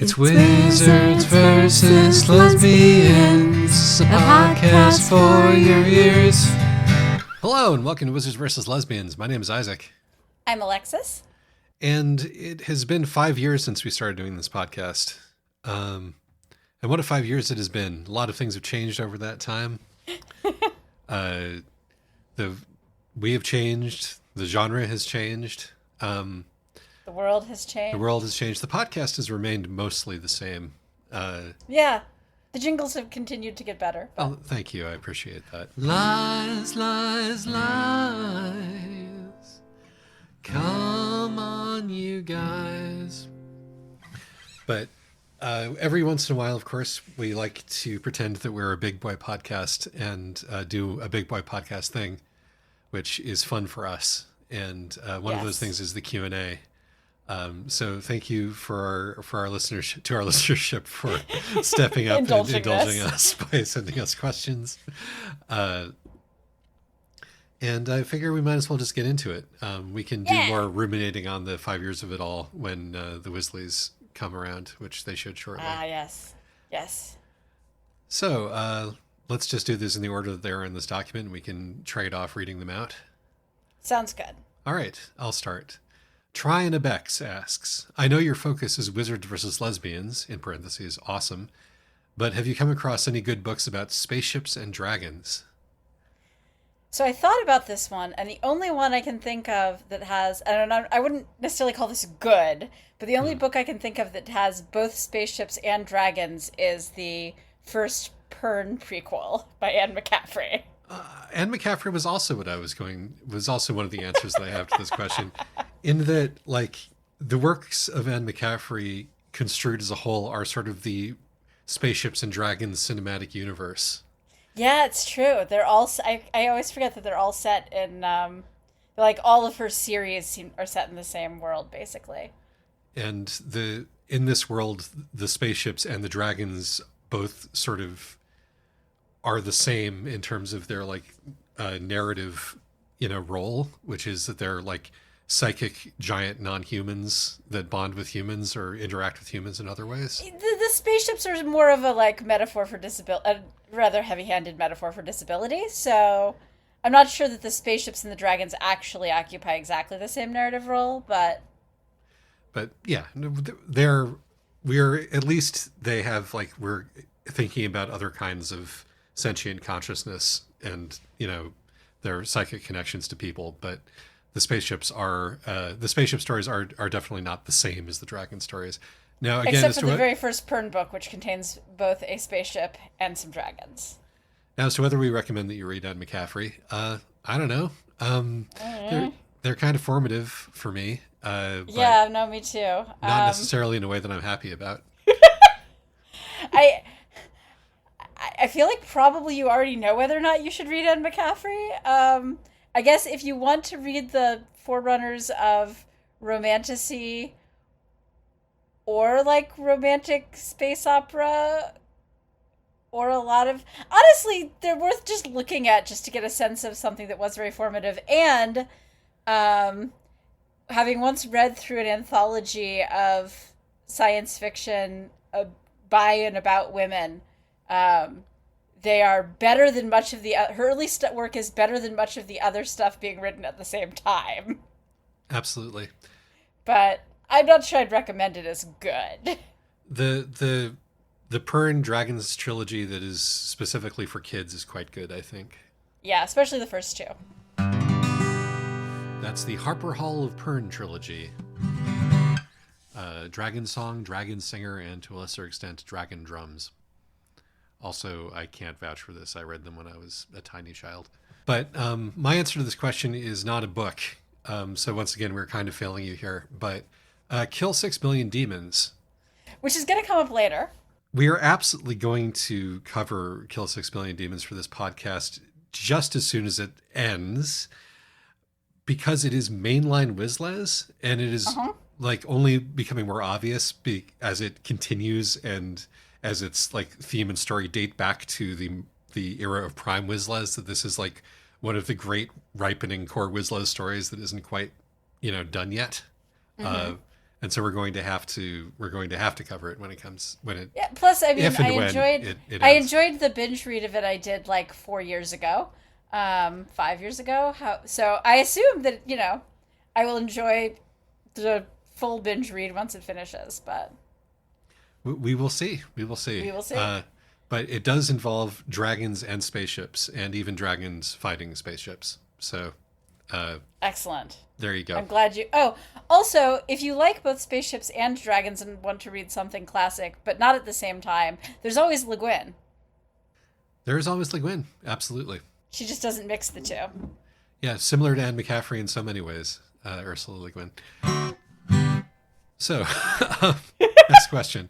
It's Wizards versus Lesbians, a podcast for your ears. Hello and welcome to Wizards versus Lesbians. My name is Isaac. I'm Alexis. And it has been 5 years since we started doing this podcast. And what a 5 years it has been. A lot of things have changed over that time. We have changed. The genre has changed. The world has changed. The world has changed. The podcast has remained mostly the same. Yeah. The jingles have continued to get better. Oh, thank you. I appreciate that. Lies, lies, lies. Come on, you guys. But every once in a while, of course, we like to pretend that we're a big boy podcast and do a big boy podcast thing, which is fun for us. And one of those things is the Q&A. So thank you for our listeners, to our listenership, for stepping up and indulging us by sending us questions. And I figure we might as well just get into it. We can do more ruminating on the 5 years of it all when the Weasleys come around, which they should shortly. Yes. Yes. So let's just do this in the order that they're in this document, and we can trade off reading them out. Sounds good. All right, I'll start. Tryon Abex asks, I know your focus is Wizards versus Lesbians, in parentheses, awesome, but have you come across any good books about spaceships and dragons? So I thought about this one, and the only one I can think of that has, I wouldn't necessarily call this good, but the only book I can think of that has both spaceships and dragons is the first Pern prequel by Anne McCaffrey. Anne McCaffrey was also one of the answers that I have to this question. In that, like, the works of Anne McCaffrey construed as a whole are sort of the spaceships and dragons cinematic universe. Yeah, it's true. They're all, I always forget that they're all set in, like, all of her series are set in the same world, basically. And in this world, the spaceships and the dragons both sort of are the same in terms of their, like, narrative, role, which is that they're, like, psychic giant non-humans that bond with humans or interact with humans in other ways. The spaceships are more of a, like, metaphor for disability, a rather heavy-handed metaphor for disability, so I'm not sure that the spaceships and the dragons actually occupy exactly the same narrative role, but yeah, they have, like, we're thinking about other kinds of sentient consciousness and, their psychic connections to people, but the spaceship stories are definitely not the same as the dragon stories. Now, again, except for the very first Pern book, which contains both a spaceship and some dragons. Now, as to whether we recommend that you read Anne McCaffrey, I don't know. They're kind of formative for me. Yeah, no, me too. Not necessarily in a way that I'm happy about. I feel like probably you already know whether or not you should read Anne McCaffrey. I guess if you want to read the forerunners of romantasy or, like, romantic space opera or a lot of... Honestly, they're worth just looking at just to get a sense of something that was very formative. And having once read through an anthology of science fiction by and about women... they are better than much of her early work is better than much of the other stuff being written at the same time. Absolutely. But I'm not sure I'd recommend it as good. The Pern Dragons trilogy that is specifically for kids is quite good, I think. Yeah, especially the first two. That's the Harper Hall of Pern trilogy. Dragon Song, Dragon Singer, and to a lesser extent, Dragon Drums. Also, I can't vouch for this. I read them when I was a tiny child. But my answer to this question is not a book. So once again, we're kind of failing you here. But Kill 6 Million Demons. Which is going to come up later. We are absolutely going to cover Kill 6 Million Demons for this podcast just as soon as it ends. Because it is mainline Wizles. And it is like only becoming more obvious as it continues and... as its, like, theme and story date back to the era of Prime Wizles, that this is, like, one of the great ripening core Wizles stories that isn't quite, done yet. and so we're going to have to cover it when it comes when it Yeah. Plus, I mean, if and when it I ends. enjoyed the binge read of it I did like 4 years ago, 5 years ago. So I assume that I will enjoy the full binge read once it finishes. But We will see. We will see. we will see. But it does involve dragons and spaceships, and even dragons fighting spaceships. So Excellent. there you I'm go. glad you. Oh, also, if you like both spaceships and dragons and want to read something classic, but not at the same time, there's always Le Guin. There is always Le Guin. Absolutely. She just doesn't mix the two. Yeah, similar to Anne McCaffrey in so many ways. Ursula Le Guin. So, next question.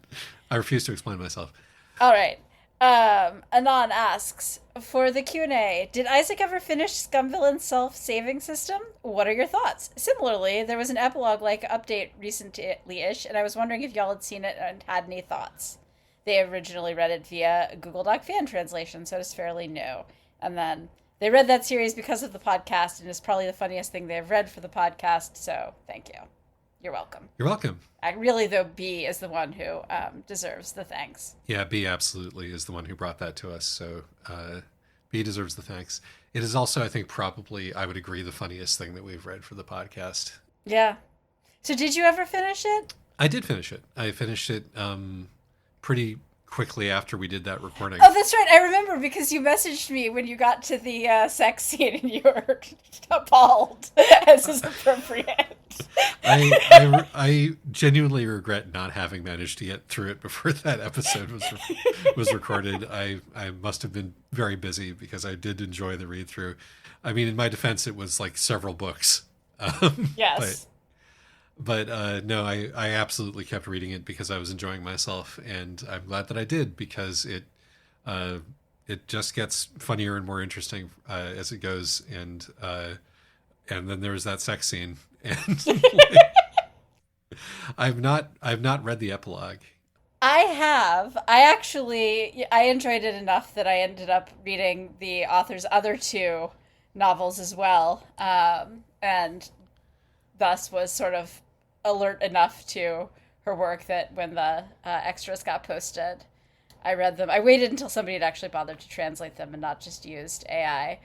I refuse to explain myself. All right. Anon asks, for the Q&A, did Isaac ever finish Scumvillain's self-saving system? What are your thoughts? Similarly, there was an epilogue-like update recently-ish, and I was wondering if y'all had seen it and had any thoughts. They originally read it via Google Doc fan translation, so it's fairly new. And then they read that series because of the podcast, and it's probably the funniest thing they've read for the podcast, so thank you. You're welcome. You're welcome. Really, though, B is the one who deserves the thanks. Yeah, B absolutely is the one who brought that to us. So B deserves the thanks. It is also, I think, probably, I would agree, the funniest thing that we've read for the podcast. Yeah. So did you ever finish it? I did finish it. I finished it pretty quickly after we did that recording. Oh, that's right. I remember because you messaged me when you got to the sex scene and you were appalled, as is appropriate. I genuinely regret not having managed to get through it before that episode was recorded. I must have been very busy because I did enjoy the read through. I mean, in my defense, it was like several books. Yes. But no, I absolutely kept reading it because I was enjoying myself, and I'm glad that I did because it just gets funnier and more interesting as it goes, and then there's that sex scene, and I've not read the epilogue. I have. I enjoyed it enough that I ended up reading the author's other two novels as well, and thus was sort of alert enough to her work that when the extras got posted, I read them. I waited until somebody had actually bothered to translate them and not just used AI.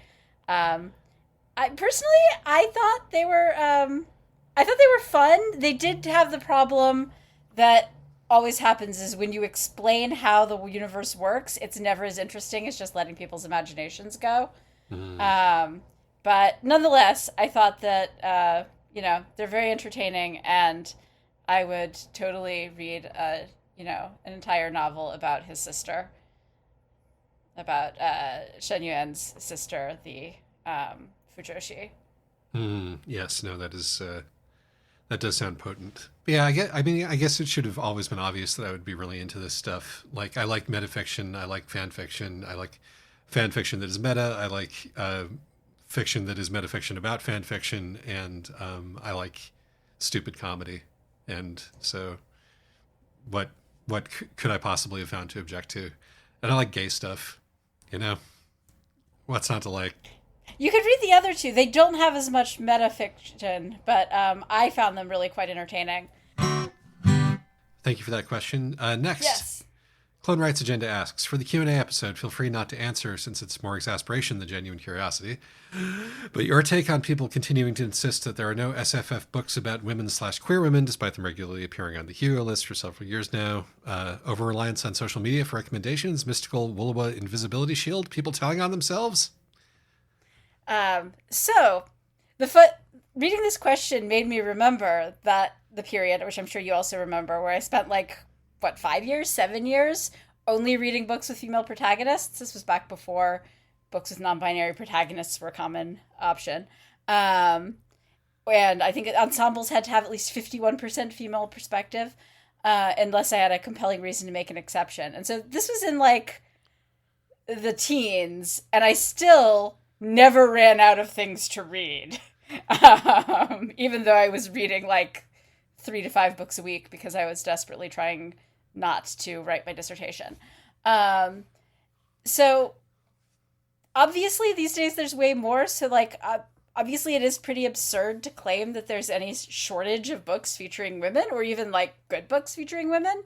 I personally, I thought they were fun. They did have the problem that always happens is when you explain how the universe works, it's never as interesting as just letting people's imaginations go. But nonetheless, I thought that they're very entertaining, and I would totally read an entire novel about his sister, about Shen Yuan's sister, the Fujoshi. Yes, no, that does sound potent. But yeah, I guess it should have always been obvious that I would be really into this stuff. Like, I like metafiction, I like fan fiction, I like fan fiction that is meta, I like fiction that is metafiction about fan fiction, and I like stupid comedy. And so, what could I possibly have found to object to? And I like gay stuff. What's not to like? You could read the other two. They don't have as much metafiction, but I found them really quite entertaining. Thank you for that question. Next. Yes. Clone Rights Agenda asks, for the Q&A episode, feel free not to answer since it's more exasperation than genuine curiosity. But your take on people continuing to insist that there are no SFF books about women/queer women, despite them regularly appearing on the Hugo list for several years now. Over-reliance on social media for recommendations, mystical Woolowa invisibility shield, people telling on themselves? So, reading this question made me remember that the period, which I'm sure you also remember, where I spent 5 years, 7 years, only reading books with female protagonists. This was back before books with non-binary protagonists were a common option. And I think ensembles had to have at least 51% female perspective, unless I had a compelling reason to make an exception. And so this was in the teens, and I still never ran out of things to read. Even though I was reading 3 to 5 books a week because I was desperately trying not to write my dissertation. So obviously these days there's way more. So obviously it is pretty absurd to claim that there's any shortage of books featuring women, or even like good books featuring women.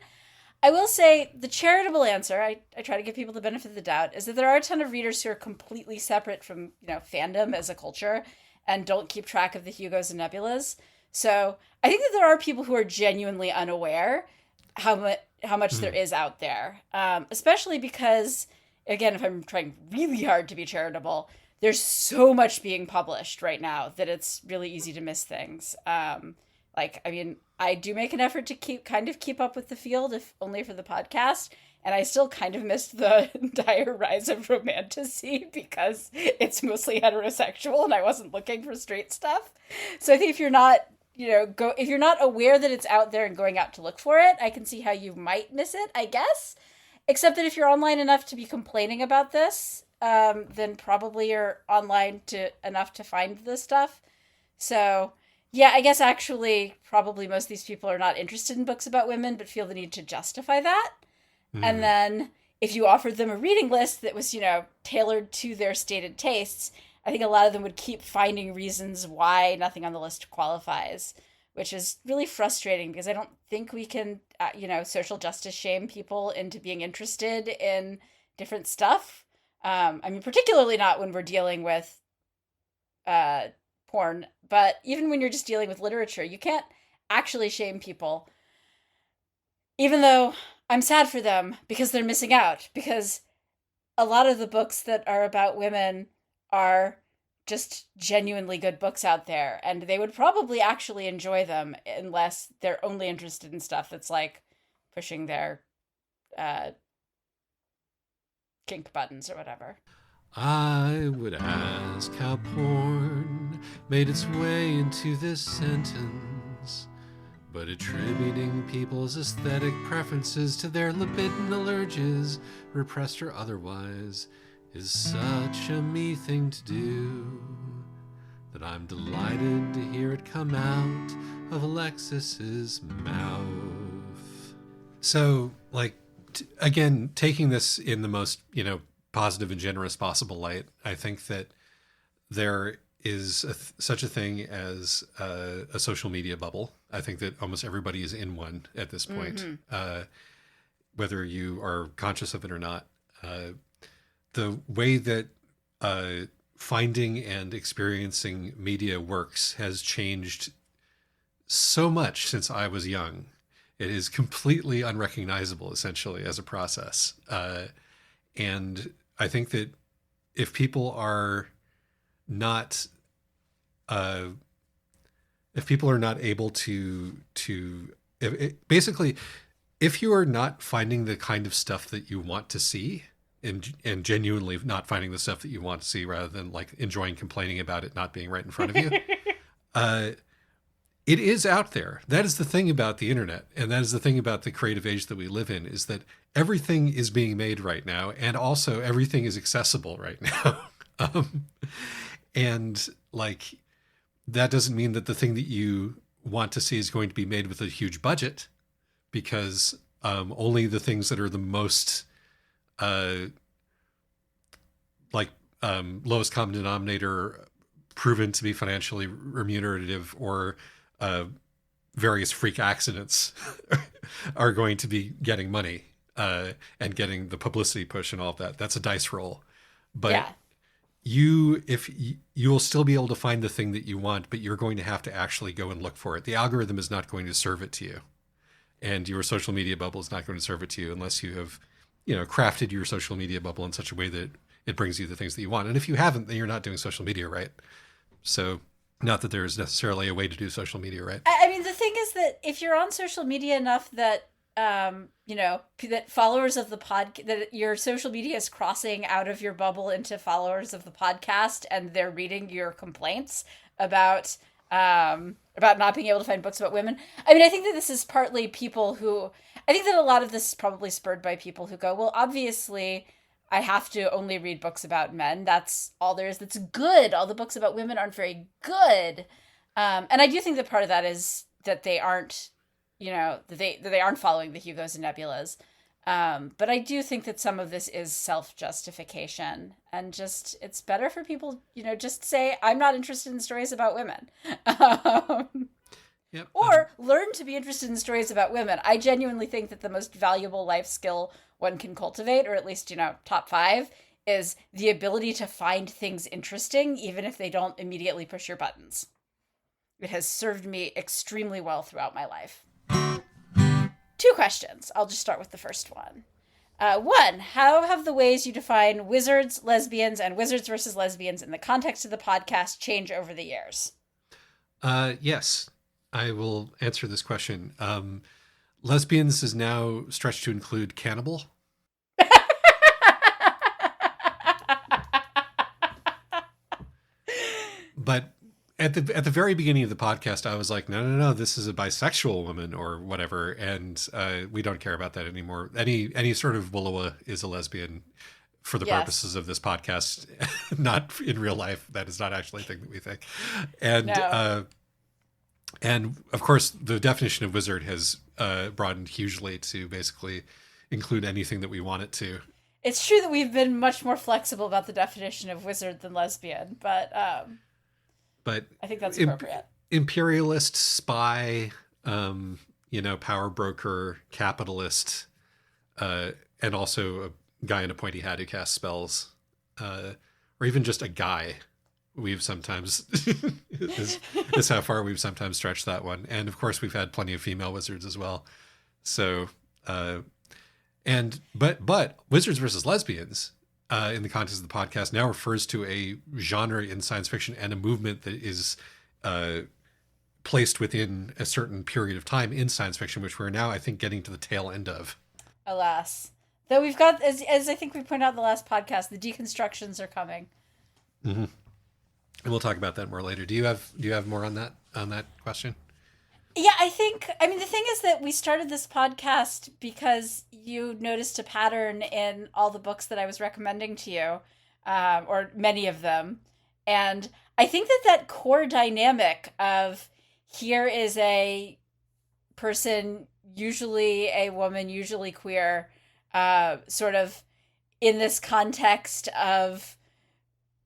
I will say the charitable answer, I try to give people the benefit of the doubt, is that there are a ton of readers who are completely separate from, fandom as a culture and don't keep track of the Hugos and Nebulas. So I think that there are people who are genuinely unaware how much there is out there, especially because, again, if I'm trying really hard to be charitable, there's so much being published right now that it's really easy to miss things. I do make an effort to keep up with the field, if only for the podcast. And I still kind of missed the entire rise of romantasy because it's mostly heterosexual and I wasn't looking for straight stuff. So I think if you're not, if you're not aware that it's out there and going out to look for it, I can see how you might miss it, I guess. Except that if you're online enough to be complaining about this, then probably you're online enough to find this stuff. So yeah, I guess actually probably most of these people are not interested in books about women, but feel the need to justify that. And then if you offered them a reading list that was, tailored to their stated tastes, I think a lot of them would keep finding reasons why nothing on the list qualifies, which is really frustrating because I don't think we can, social justice shame people into being interested in different stuff. Particularly not when we're dealing with porn, but even when you're just dealing with literature, you can't actually shame people. Even though I'm sad for them because they're missing out, because a lot of the books that are about women are just genuinely good books out there, and they would probably actually enjoy them unless they're only interested in stuff that's like pushing their kink buttons or whatever. I would ask how porn made its way into this sentence, but attributing people's aesthetic preferences to their libidinal urges, repressed or otherwise, is such a me thing to do that I'm delighted to hear it come out of Alexis's mouth. So, again, taking this in the most, positive and generous possible light, I think that there is such a thing as a social media bubble. I think that almost everybody is in one at this point, whether you are conscious of it or not. The way that finding and experiencing media works has changed so much since I was young. It is completely unrecognizable, essentially, as a process. And I think that if people are not able basically, if you are not finding the kind of stuff that you want to see, and genuinely not finding the stuff that you want to see, rather than like enjoying complaining about it not being right in front of you, it is out there. That is the thing about the internet, and that is the thing about the creative age that we live in, is that everything is being made right now, and also everything is accessible right now. And like, that doesn't mean that the thing that you want to see is going to be made with a huge budget, because only the things that are the most lowest common denominator, proven to be financially remunerative, or various freak accidents are going to be getting money and getting the publicity push and all of that. That's a dice roll. But yeah. You will still be able to find the thing that you want, but you're going to have to actually go and look for it. The algorithm is not going to serve it to you, and your social media bubble is not going to serve it to you unless you have, crafted your social media bubble in such a way that it brings you the things that you want. And if you haven't, then you're not doing social media right. So, not that there is necessarily a way to do social media right. I mean, the thing is that if you're on social media enough that that followers of the that your social media is crossing out of your bubble into followers of the podcast, and they're reading your complaints about not being able to find books about women. I mean, I think that this is partly people who, I think that a lot of this is probably spurred by people who go, well, obviously I have to only read books about men. That's all there is that's good. All the books about women aren't very good. And I do think that part of that is that they aren't, that they aren't following the Hugos and Nebulas. But I do think that some of this is self-justification, and just it's better for people, just say, I'm not interested in stories about women. Yep. Or learn to be interested in stories about women. I genuinely think that the most valuable life skill one can cultivate, or at least, top 5, is the ability to find things interesting, even if they don't immediately push your buttons. It has served me extremely well throughout my life. 2 questions. I'll just start with the first one. 1, how have the ways you define wizards, lesbians, and wizards versus lesbians in the context of the podcast changed over the years? Yes, I will answer this question. Lesbians is now stretched to include cannibal. But at the very beginning of the podcast, I was like, no, this is a bisexual woman or whatever, and we don't care about that anymore. Any sort of Woolloowa is a lesbian for the purposes of this podcast, not in real life. That is not actually a thing that we think. And No. And of course, the definition of wizard has broadened hugely to basically include anything that we want it to. It's true that we've been much more flexible about the definition of wizard than lesbian, but I think that's appropriate. Imperialist, spy, power broker, capitalist, and also a guy in a pointy hat who casts spells, or even just a guy. We've sometimes is how far we've sometimes stretched that one. And of course, we've had plenty of female wizards as well. So, but wizards versus lesbians in the context of the podcast now refers to a genre in science fiction and a movement that is placed within a certain period of time in science fiction, which we're now, I think, getting to the tail end of. Alas. Though we've got, as I think we pointed out in the last podcast, the deconstructions are coming. Mm-hmm. And we'll talk about that more later. Do you have more on that question? Yeah, the thing is that we started this podcast because you noticed a pattern in all the books that I was recommending to you, or many of them. And I think that core dynamic of here is a person, usually a woman, usually queer, sort of in this context of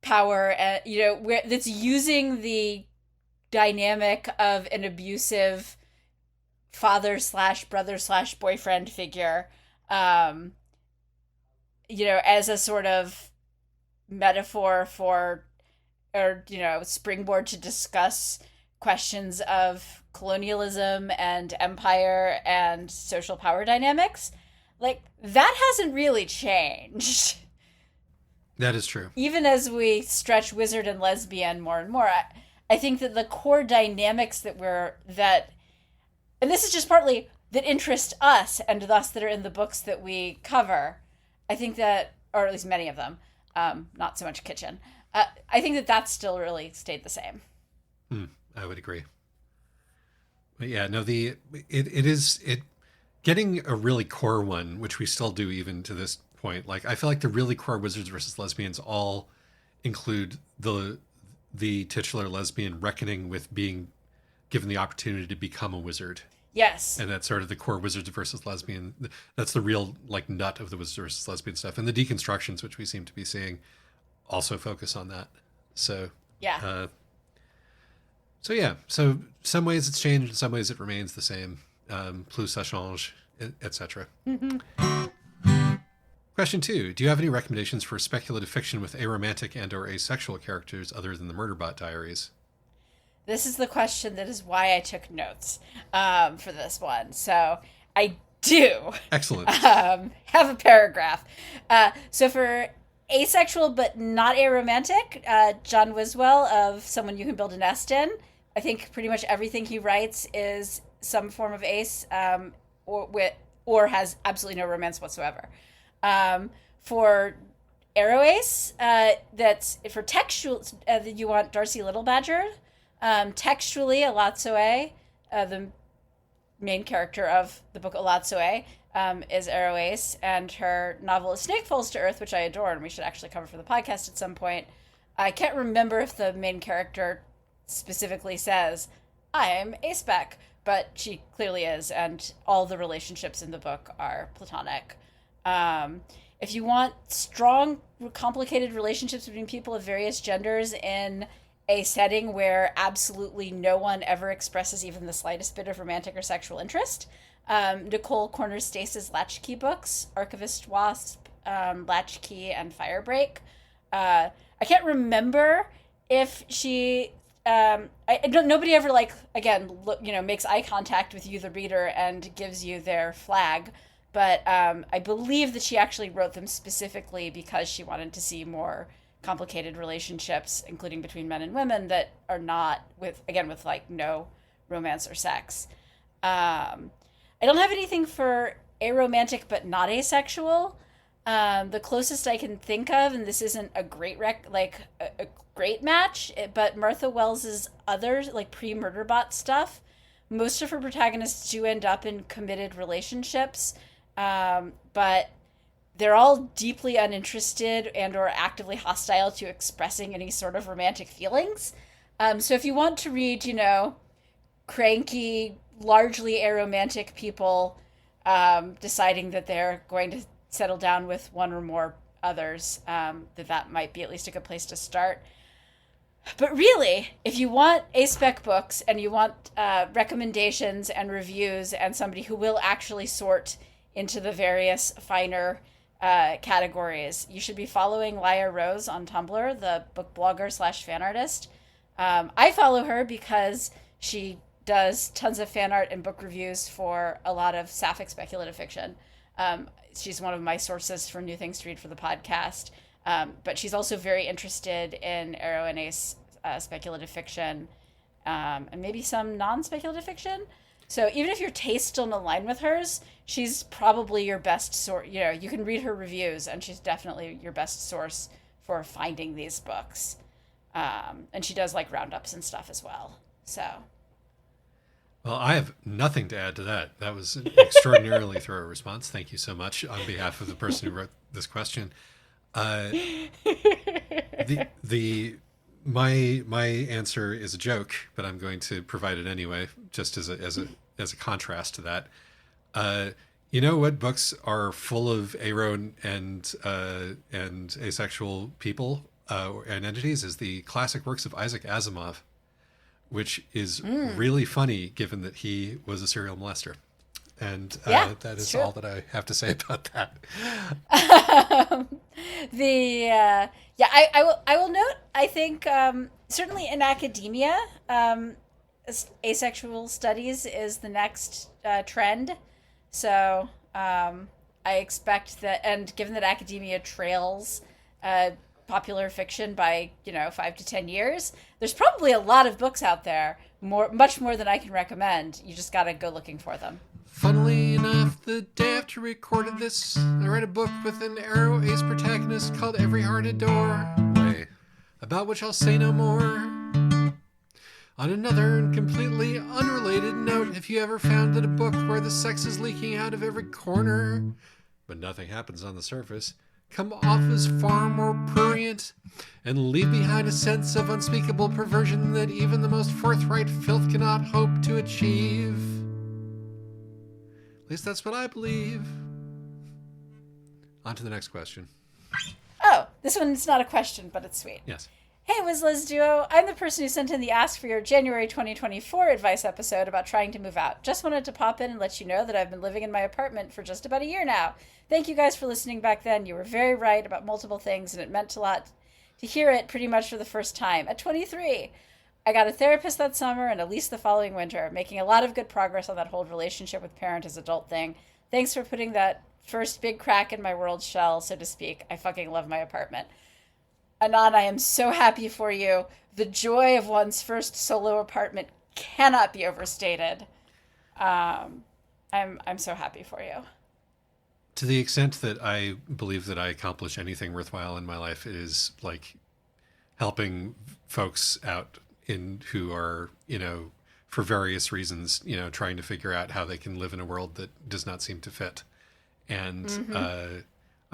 power, that's using the dynamic of an abusive father/brother/boyfriend figure, as a sort of metaphor for, or, springboard to discuss questions of colonialism and empire and social power dynamics. Like, that hasn't really changed. That is true. Even as we stretch wizard and lesbian more and more, I think that the core dynamics and this is just partly that interest us and thus that are in the books that we cover. I think that, or at least many of them, not so much Kitchen. I think that that's still really stayed the same. I would agree. But yeah, no, it is getting a really core one, which we still do even to this point. Like, I feel like the really core wizards versus lesbians all include the titular lesbian reckoning with being given the opportunity to become a wizard. Yes. And that's sort of the core wizards versus lesbian. That's the real nut of the wizards versus lesbian stuff. And the deconstructions, which we seem to be seeing, also focus on that. So yeah. So some ways it's changed, in some ways it remains the same. Plus ça change, etc. Mm-hmm. Question 2. Do you have any recommendations for speculative fiction with aromantic and or asexual characters other than the Murderbot Diaries? This is the question that is why I took notes for this one. So I do. Excellent. Have a paragraph. So for asexual but not aromantic, John Wiswell of Someone You Can Build a Nest In. I think pretty much everything he writes is some form of ace, or has absolutely no romance whatsoever. For Aroace, that's for textual. You want Darcy Littlebadger. Textually, Alatsoe, the main character of the book Alatsoe, is Aroace, and her novel Snake Falls to Earth, which I adore, and we should actually cover for the podcast at some point. I can't remember if the main character specifically says, I'm a spec, but she clearly is, and all the relationships in the book are platonic. If you want strong, complicated relationships between people of various genders in a setting where absolutely no one ever expresses even the slightest bit of romantic or sexual interest, Nicole Corner Stace's Latchkey books, Archivist Wasp, Latchkey, and Firebreak. I can't remember if she I don't. Nobody ever like again, look, makes eye contact with you, the reader, and gives you their flag. But I believe that she actually wrote them specifically because she wanted to see more complicated relationships, including between men and women, that are not with like no romance or sex. I don't have anything for aromantic but not asexual. The closest I can think of, and this isn't a great a great match, but Martha Wells's other like pre-Murderbot stuff, most of her protagonists do end up in committed relationships, but they're all deeply uninterested and or actively hostile to expressing any sort of romantic feelings. So if you want to read, cranky, largely aromantic people deciding that they're going to settle down with one or more others, that might be at least a good place to start. But really, if you want A-Spec books and you want recommendations and reviews and somebody who will actually sort into the various finer categories, you should be following Laya Rose on Tumblr, the book blogger / fan artist. I follow her because she does tons of fan art and book reviews for a lot of sapphic speculative fiction. She's one of my sources for new things to read for the podcast. But she's also very interested in Aro and Ace speculative fiction, and maybe some non-speculative fiction. So even if your tastes don't align with hers, she's probably your best source. You can read her reviews, and she's definitely your best source for finding these books. And she does like roundups and stuff as well. So. Well, I have nothing to add to that. That was an extraordinarily thorough response. Thank you so much on behalf of the person who wrote this question. My answer is a joke, but I'm going to provide it anyway, just as a contrast to that. You know what books are full of aro and asexual people and entities is the classic works of Isaac Asimov, which is really funny given that he was a serial molester. And that is all that I have to say about that. I will note, I think certainly in academia, asexual studies is the next trend. So I expect that, and given that academia trails popular fiction by 5 to 10 years, there's probably a lot of books out there, much more than I can recommend. You just gotta go looking for them. Funnily enough, the day after we recorded this, I read a book with an Aro Ace protagonist called Every Heart a Door, about which I'll say no more. On another and completely unrelated note, have you ever found that a book where the sex is leaking out of every corner, but nothing happens on the surface, come off as far more prurient and leave behind a sense of unspeakable perversion that even the most forthright filth cannot hope to achieve? At least that's what I believe. On to the next question. Oh, this one's not a question, but it's sweet. Yes. Hey, Wizliz Duo. I'm the person who sent in the Ask for Your January 2024 advice episode about trying to move out. Just wanted to pop in and let you know that I've been living in my apartment for just about a year now. Thank you guys for listening back then. You were very right about multiple things, and it meant a lot to hear it pretty much for the first time. At 23, I got a therapist that summer and a lease the following winter, making a lot of good progress on that whole relationship with parent as adult thing. Thanks for putting that first big crack in my world shell, so to speak. I fucking love my apartment. Anon, I am so happy for you. The joy of one's first solo apartment cannot be overstated. I'm so happy for you. To the extent that I believe that I accomplish anything worthwhile in my life, it is like helping folks out who are, for various reasons, trying to figure out how they can live in a world that does not seem to fit. And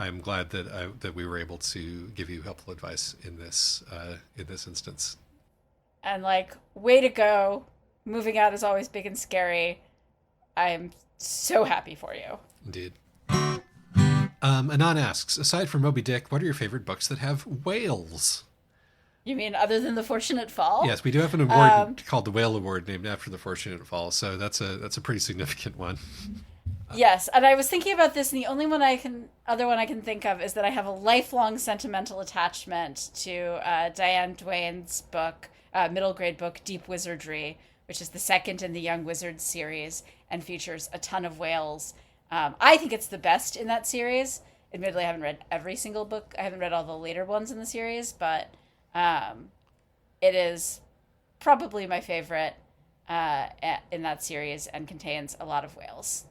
I'm glad that we were able to give you helpful advice in this instance. And way to go, moving out is always big and scary. I'm so happy for you. Indeed. Anon asks, aside from Moby Dick, what are your favorite books that have whales? You mean other than The Fortunate Fall? Yes, we do have an award called the Whale Award named after The Fortunate Fall, so that's a pretty significant one. Yes, and I was thinking about this, and the only other one I can think of is that I have a lifelong sentimental attachment to Diane Duane's book, middle grade book, Deep Wizardry, which is the second in the Young Wizards series and features a ton of whales. I think it's the best in that series. Admittedly, I haven't read every single book. I haven't read all the later ones in the series, but it is probably my favorite in that series and contains a lot of whales.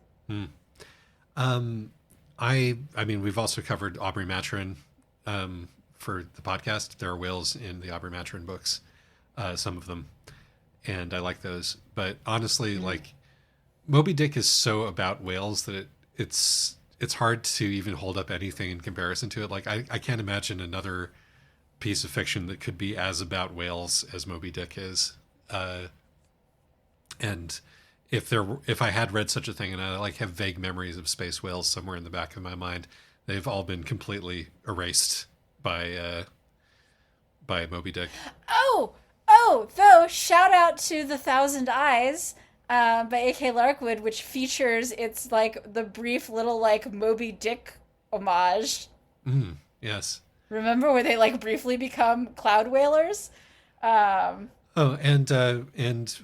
I mean, we've also covered Aubrey Maturin for the podcast. There are whales in the Aubrey Maturin books, some of them, and I like those. But honestly, like Moby Dick is so about whales that it's hard to even hold up anything in comparison to it. Like I can't imagine another piece of fiction that could be as about whales as Moby Dick is. And if I had read such a thing, and I like have vague memories of space whales somewhere in the back of my mind, they've all been completely erased by Moby Dick. Though shout out to The Thousand Eyes by A.K. Larkwood, which features it's like the brief little like Moby Dick homage. Yes. Remember where they like briefly become cloud whalers? Oh, and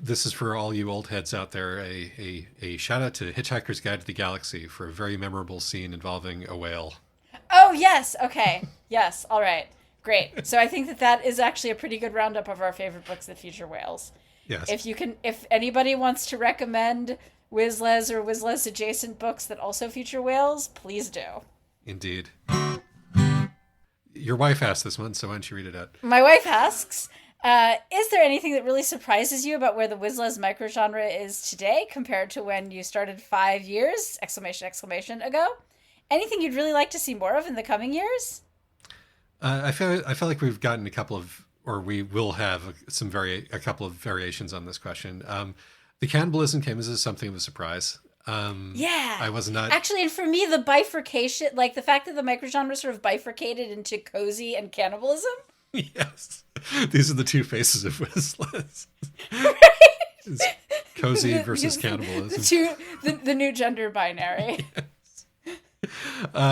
this is for all you old heads out there. A shout out to Hitchhiker's Guide to the Galaxy for a very memorable scene involving a whale. Oh yes, okay, yes, all right, great. So I think that is actually a pretty good roundup of our favorite books that feature whales. Yes. If anybody wants to recommend Wizles or Wizles adjacent books that also feature whales, please do. Indeed. Your wife asked this one, so why don't you read it out? My wife asks, is there anything that really surprises you about where the Wizles microgenre is today compared to when you started 5 years, ! Ago? Anything you'd really like to see more of in the coming years? I feel like we've gotten we will have a couple of variations on this question. The cannibalism came as something of a surprise. Yeah. I was not actually, and for me, the bifurcation, like the fact that the microgenre sort of bifurcated into cozy and cannibalism. Yes, these are the two faces of Wizles. Right. Cozy versus cannibalism. The new gender binary. Yes.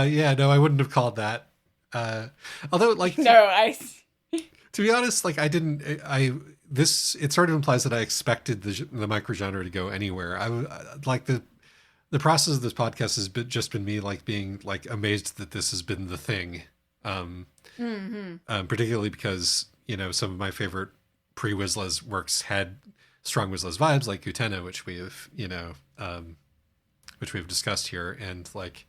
Yeah, no, I wouldn't have called that. Although, like, to be honest, like it sort of implies that I expected the microgenre to go anywhere. I like the process of this podcast has just been me like being like amazed that this has been the thing. Particularly because, some of my favorite pre-Wizles works had strong Wizles vibes, like Utena, which we have discussed here. And like,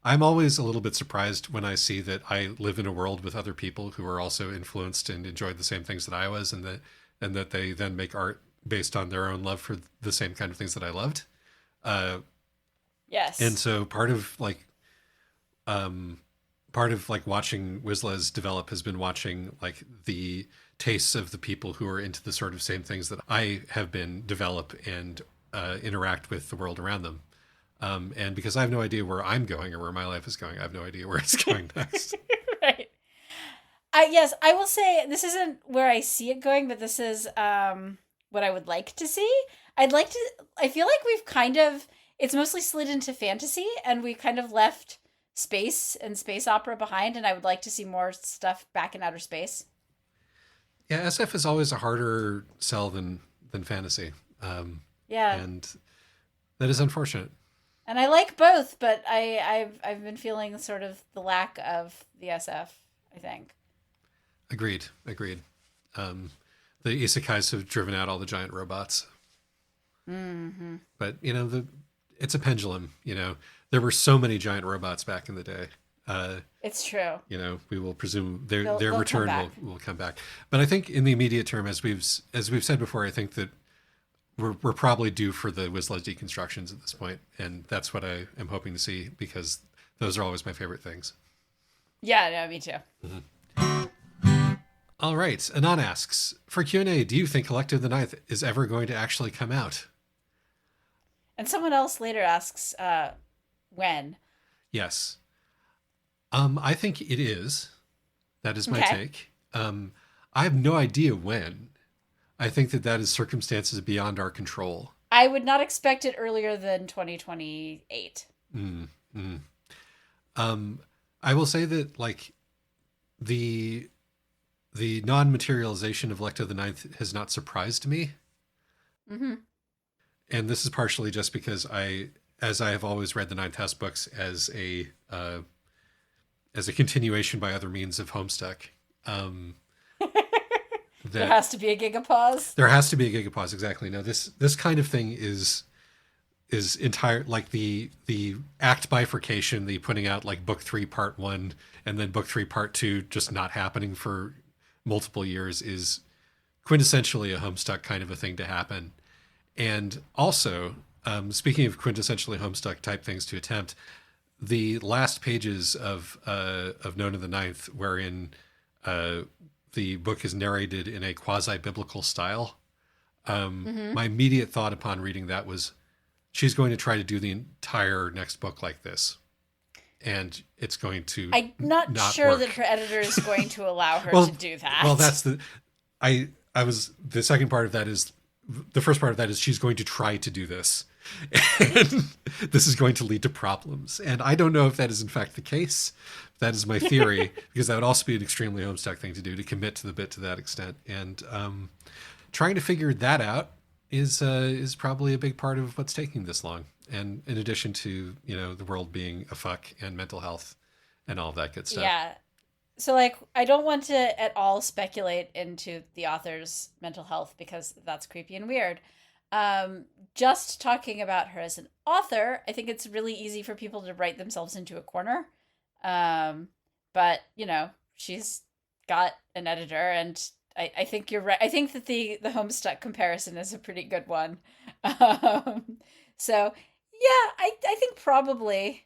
I'm always a little bit surprised when I see that I live in a world with other people who are also influenced and enjoyed the same things that I was, and that they then make art based on their own love for the same kind of things that I loved. Yes. And so part of watching Wizles develop has been watching like the tastes of the people who are into the sort of same things that I have been develop and interact with the world around them. And because I have no idea where I'm going or where my life is going, I have no idea where it's going next. Right. Yes, I will say this isn't where I see it going, but this is what I would like to see. I feel like we've it's mostly slid into fantasy, and we kind of left space and space opera behind, and I would like to see more stuff back in outer space. Yeah, SF is always a harder sell than fantasy. Yeah. And that is unfortunate. And I like both, but I've been feeling sort of the lack of the SF, I think. Agreed. The isekais have driven out all the giant robots. Mm-hmm. But, it's a pendulum, There were so many giant robots back in the day. It's true. We will presume their return will come back. But I think in the immediate term, as we've said before, I think that we're probably due for the Wizles deconstructions at this point, and that's what I am hoping to see, because those are always my favorite things. Yeah, no, me too. Mm-hmm. All right. Anon asks, for Q&A, do you think Electo the Ninth is ever going to actually come out? And someone else later asks, when? Yes. I think it is. That is my Okay. take. I have no idea when. I think that is circumstances beyond our control. I would not expect it earlier than 2028. Mm, mm. I will say that like the non-materialization of Lecto the Ninth has not surprised me, Mm-hmm. and this is partially just because as I have always read the Ninth House books as a continuation by other means of Homestuck. There That has to be a gigapause. there has to be a gigapause. Exactly. Now this kind of thing is entire, like the act bifurcation, the putting out like book 3 part 1 and then book 3 part 2 just not happening for multiple years is quintessentially a Homestuck kind of a thing to happen. And also, speaking of quintessentially Homestuck type things to attempt, the last pages of Nona the Ninth, wherein the book is narrated in a quasi biblical style, Mm-hmm. my immediate thought upon reading that was, she's going to try to do the entire next book like this, and it's going to I'm not sure work. that her editor is going to allow her Well- to do that. Well, that's I was the second part of that is the first part of that is she's going to try to do this, and this is going to lead to problems. And I don't know if that is in fact the case. That is my theory, because that would also be an extremely Homestuck thing to do, to commit to the bit to that extent. And trying to figure that out is probably a big part of what's taking this long. And in addition to, you know, the world being a fuck and mental health and all of that good stuff. Yeah. So, like, I don't want to at all speculate into the author's mental health because that's creepy and weird. Just talking about her as an author, I think it's really easy for people to write themselves into a corner. But, you know, she's got an editor, and I think you're right. I think that the Homestuck comparison is a pretty good one. So, yeah, I think probably.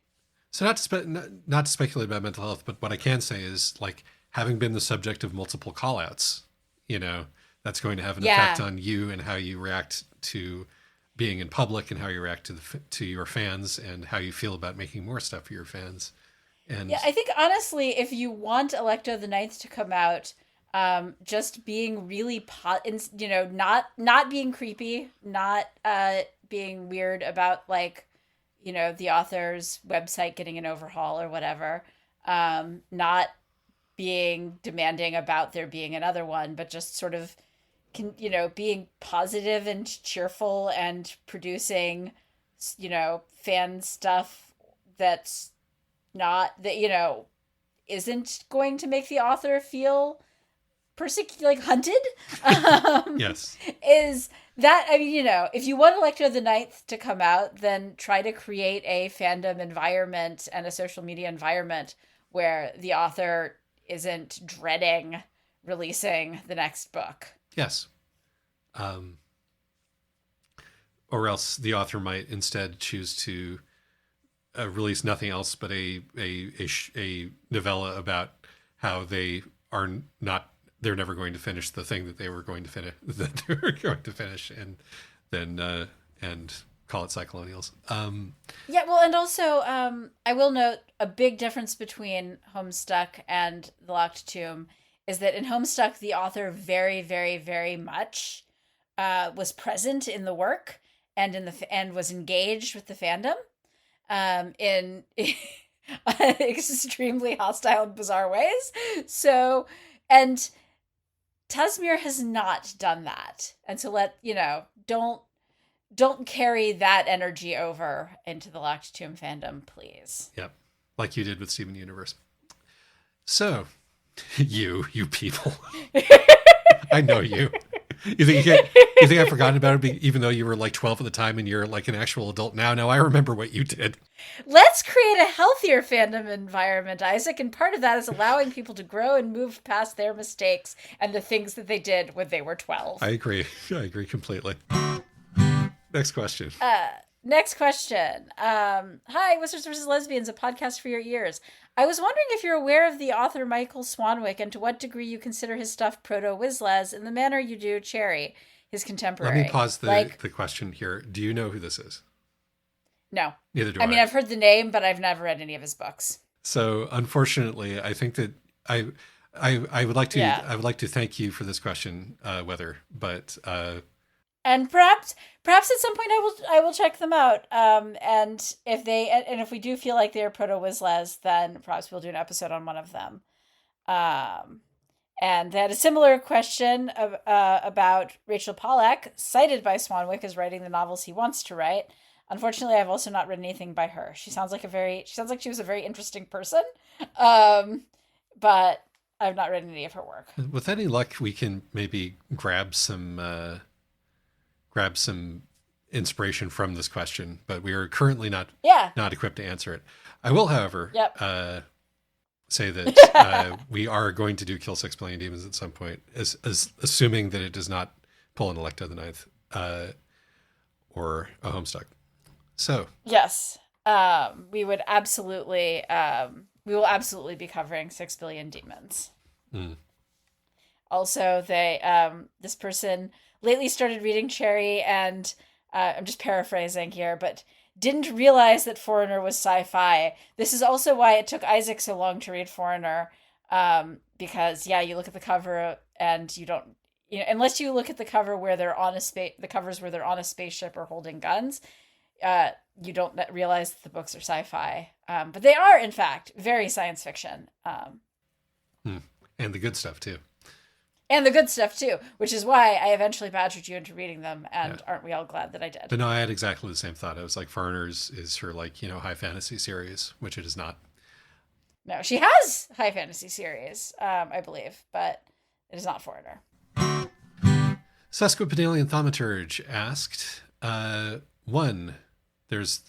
So not to speculate about mental health, but what I can say is, like, having been the subject of multiple callouts, you know, that's going to have an Yeah. effect on you and how you react to being in public and how you react to your fans and how you feel about making more stuff for your fans. And Yeah, I think honestly, if you want Electo the Ninth to come out, just being really you know, not being creepy, not being weird about, like, you know, the author's website getting an overhaul or whatever, not being demanding about there being another one, but just sort of you know, being positive and cheerful and producing, you know, fan stuff that's not, that, you know, isn't going to make the author feel like hunted. yes, Is that, I mean, you know, if you want Electro the Ninth to come out, then try to create a fandom environment and a social media environment where the author isn't dreading releasing the next book. yes. Or else the author might instead choose to release nothing else but a novella about how they are not, they're never going to finish the thing that they were going to finish, and then and call it Cyclonials. Yeah, well, and also, I will note a big difference between Homestuck and The Locked Tomb is that in Homestuck, the author very, very, very much was present in the work and and was engaged with the fandom in extremely hostile and bizarre ways. So, and Tasmir has not done that, and so don't carry that energy over into the Locked Tomb fandom, please. Yep, like you did with Steven Universe. So, you people, I know you. You think I've forgotten about it, even though you were like 12 at the time and you're like an actual adult now? No, I remember what you did. Let's create a healthier fandom environment, Isaac, and part of that is allowing people to grow and move past their mistakes and the things that they did when they were 12. I agree completely. Next question. Next question. Hi, Wizards vs. Lesbians, a podcast for your ears. I was wondering if you're aware of the author Michael Swanwick and to what degree you consider his stuff proto-Wizles in the manner you do Cherry, his Let me contemporary. pause Like, the question here. Do you know who this is? no. Neither do I mean, I. I've heard the name, but I've never read any of his books. So unfortunately, I think that I I would like to Yeah. I would like to thank you for this question, Weather, but And perhaps at some point I will check them out. And if we do feel like they're proto Wizlas, then perhaps we'll do an episode on one of them. Um, and they had a similar question about Rachel Pollack, cited by Swanwick as writing the novels he wants to write. Unfortunately, I've also not read anything by her. She sounds like she was a very interesting person, but I've not read any of her work. with any luck, we can maybe grab some inspiration from this question. But we are currently Yeah. not equipped to answer it. I will, however, Yep. say that we are going to do Kill 6 Billion Demons at some point, as assuming that it does not pull an Electa the Ninth or a Homestuck. So Yes. We will absolutely be covering 6 billion demons. mm, Also, this person lately started reading Cherry, and I'm just paraphrasing here, but didn't realize that Foreigner was sci-fi. This is also why it took Isaac so long to read Foreigner, because you look at the cover and you don't, unless you look at the cover where they're on the covers where they're on a spaceship or holding guns, you don't realize that the books are sci-fi, but they are in fact very science fiction. and the good stuff too. And the good stuff too, which is why I eventually badgered you into reading them, and aren't we all glad that I did? But no, I had exactly the same thought. I was like, Foreigners is her high fantasy series, which it is not. No, she has high fantasy series, I believe, but it is not Foreigner. Sesquipedalian Thaumaturge asked, one,